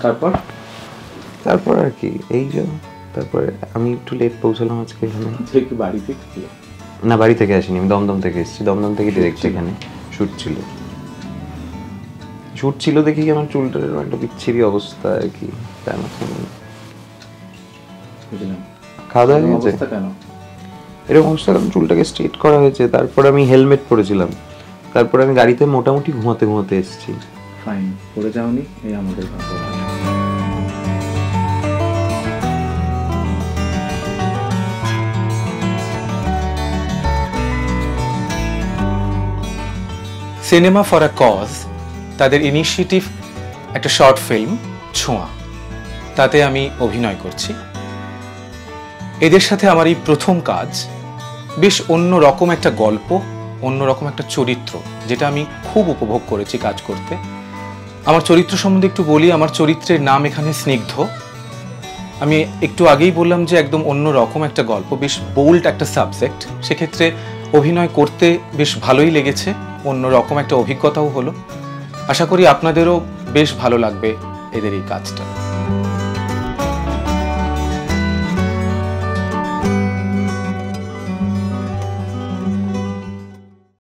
তারপর তারপর আর কি এই যে তারপরে আমি একটু লেট পৌঁছালাম আজকে এখানে। কি বাড়ি থেকে? না, বাড়ি থেকে আসিনি, আমি দমদম থেকে এসেছি। দমদম থেকে ডিরেক্ট এখানে শ্যুট ছিল দেখি আমার চুলটার একটা বিচ্ছিরি অবস্থা আর কি। খাওয়া দাওয়া হয়ে গেছে? এরকম অবস্থা কারণ চুলটাকে স্ট্রেট করা হয়েছে, তারপর আমি হেলমেট পরেছিলাম, তারপর আমি গাড়িতে মোটামুটি ঘুমাতে এসেছি। ফাইন, পরে যাওনি এই আমাদের সিনেমা ফর আ কজ তাদের ইনিশিয়েটিভ একটা শর্ট ফিল্ম ছোঁয়া, তাতে আমি অভিনয় করছি। এদের সাথে আমার এই প্রথম কাজ। বেশ অন্য রকম একটা গল্প, অন্য রকম একটা চরিত্র, যেটা আমি খুব উপভোগ করেছি কাজ করতে। আমার চরিত্র সম্বন্ধে একটু বলি। আমার চরিত্রের নাম এখানে স্নিগ্ধ। আমি একটু আগেই বললাম যে একদম অন্য রকম একটা গল্প, বেশ বোল্ড একটা সাবজেক্ট। সেক্ষেত্রে অভিনয় করতে বেশ ভালোই লেগেছে, অন্য রকম একটা অভিজ্ঞতাও হলো। আশা করি আপনাদেরও বেশ ভালো লাগবে এদের এই কাজটা।